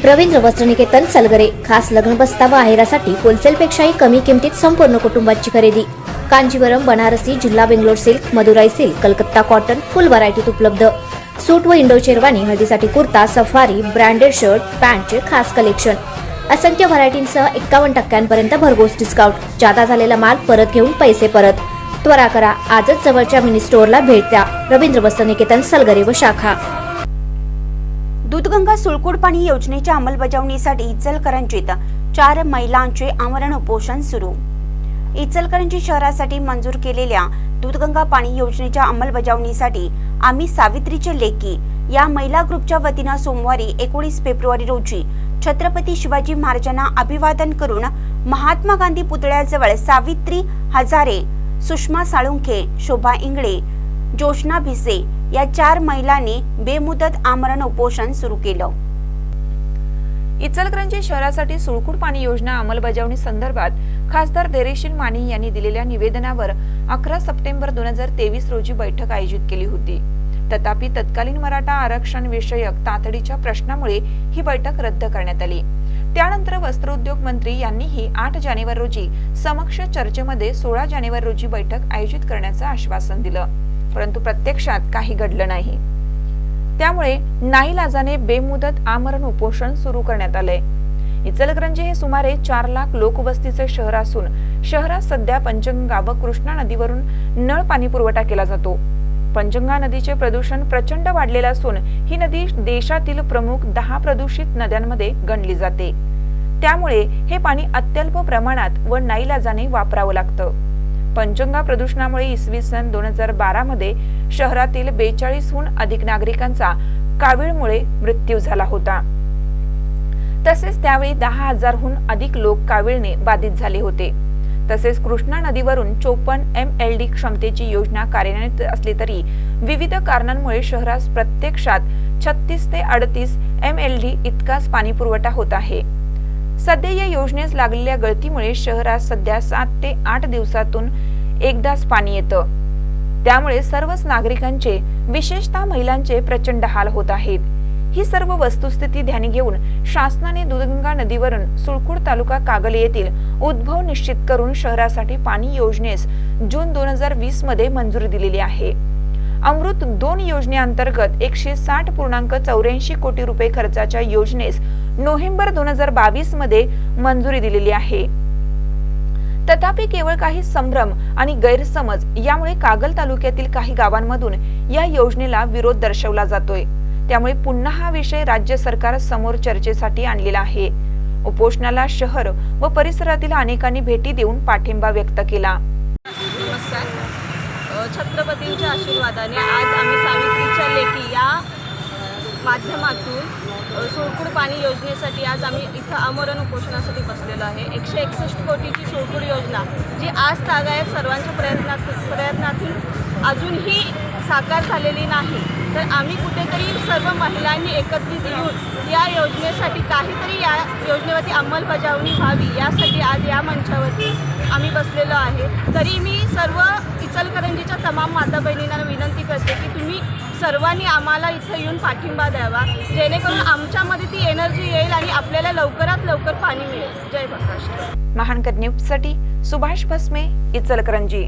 रवींद्र वस्त्रनिकेतन सलगरे खास लग्न बस्ता व आहेरासाठी होलसेलपेक्षाही कमी किमतीत संपूर्ण कुटुंबाची खरेदी। कांजीवरम, बनारसी, जिल्हा Bangalore silk, Madurai silk, Calcutta cotton full व्हरायटीत उपलब्ध। सूट व इंडो शेरवानी, हळदीसाठी कुर्ता, सफारी, ब्रँडेड शर्ट, पॅन्टचे खास कलेक्शन। असंख्य व्हरायटींसह 51% भरघोस डिस्काउंट। जादा झालेला माल परत घेऊन पैसे परत। त्वरा करा, आजच जवळच्या मिनी स्टोअरला भेट द्या। रवींद्र वस्त्रनिकेतन सलगरे व शाखा। दूधगंगा सुळकूट पाणी योजनेच्या अंमलबजावणीसाठी इचलकरंजीत 4 महिलांचे आमरण उपोषण सुरू। इचलकरंजी शहरासाठी मंजूर केलेल्या दूधगंगा पाणी योजनेच्या अंमलबजावणीसाठी आम्ही सावित्रीचे लेकी या महिला ग्रुपच्या वतीने सोमवारी 19 फेब्रुवारी रोजी छत्रपती शिवाजी महाराजांना अभिवादन करून महात्मा गांधी पुतळ्याजवळ सावित्री हजारे, सुषमा साळुंखे, शोभा इंगळे, जोशना भिसे या 4 महिलांनी बेमुदत आमरण उपोषण सुरू केलं। इचलकरंजी शहरासाठी सुळकूट पाणी योजना अंमलबजावणी संदर्भात खासदार धैर्यशील माने यांनी दिलेल्या निवेदनावर 11 सप्टेंबर 2023 रोजी बैठक आयोजित केली होती। तथापि तत्कालीन मराठा आरक्षण विषयक तातडीच्या प्रश्नामुळे ही बैठक रद्द करण्यात आली। त्यानंतर वस्त्रोद्योग मंत्री यांनीही 8 जानेवारी रोजी समक्ष चर्चेमध्ये 16 जानेवारी रोजी बैठक आयोजित करण्याचं आश्वासन दिलं, परंतु प्रत्यक्षात काही घडलं नाही। त्यामुळे नाईलाजाने बेमुदत आमरण उपोषण सुरू करण्यात आले। इचलकरंजी हे सुमारे 4 लाख लोकवस्तीचे शहर असून शहरात सध्या पंचगंगा व कृष्णा नदीवरून नळ पाणी पुरवठा केला जातो। पंचगंगा नदीचे प्रदूषण प्रचंड वाढलेले असून ही नदी देशातील प्रमुख 10 प्रदूषित नद्यांमध्ये गणली जाते। त्यामुळे हे पाणी अत्यल्प प्रमाणात व नाईलाजाने वापरावं लागतं। पंचगंगा प्रदूषणामुळे इसवी सन 2012 मध्ये शहरातील 42हून अधिक नागरिकांचा कावीळमुळे मृत्यू झाला होता। तसेच त्यावेळी 10,000हून अधिक लोक कावीळने बाधित झाले होते। तसेच कृष्णा नदीवरून 54 MLD क्षमतेची योजना कार्यान्वित असली तरी विविध कारणांमुळे शहरास प्रत्यक्षात 36 ते 38 MLD इतकाच पाणी पुरवठा होत आहे। सध्या या योजनेस लागलेल्या गळतीमुळे शहरात सध्या 7 ते 8 दिवसातून एकदाच पाणी येतं। त्यामुळे सर्वच नागरिकांचे, विशेषतः महिलांचे प्रचंड हाल होत आहेत। ही सर्व वस्तुस्थिती ध्यानी घेऊन शासनाने दूधगंगा नदीवरून सुळकूट तालुका कागल येथील उद्भव निश्चित करून शहरासाठी पाणी योजनेस जून 2020 मध्ये मंजुरी दिलेली आहे। अमृत 2 योजनेअंतर्गत 160.84 कोटी रुपये खर्चाच्या योजनेस नोव्हेंबर 2022 मध्ये मंजुरी दिलेली आहे। तथापि केवळ काही संभ्रम आणि गैरसमज यामुळे कागल तालुक्यातील काही गावांमधून या योजनेला विरोध दर्शवला जातोय। त्यामुळे पुन्हा हा विषय राज्य सरकार समोर चर्चेसाठी आणलेला आहे। उपोषणाला शहर व परिसरातील अनेकांनी भेटी देऊन पाठिंबा व्यक्त केला। नमस्कार। छत्रपतींच्या आशीर्वादाने आज आम्ही सावित्रीच्या लेकी या माध्यमातून सुळकूट पाणी योजनेसाठी आज आम्ही इथं आमरण उपोषणासाठी बसलेलो आहे। 161 कोटीची सुळकूट योजना जी आज तागायत सर्वांच्या प्रयत्नातून अजूनही साकार झालेली नाही, तर आम्ही कुठेतरी सर्व महिलांनी एकत्रित येऊन या योजनेसाठी काहीतरी या योजनेवरती अंमलबजावणी व्हावी यासाठी आज या मंचावरती आम्ही बसलेलो आहे। तरी मी सर्व इचलकरंजीच्या तमाम माता बहिणींना विनंती करते की तुम्ही सर्वांनी आम्हाला इथं येऊन पाठिंबा द्यावा, जेणेकरून आमच्यामध्ये ती एनर्जी येईल आणि आपल्याला लवकरात लवकर पाणी मिळेल। जय महाराष्ट्र। महानकर न्यूजसाठी सुभाष भस्मे, इचलकरंजी।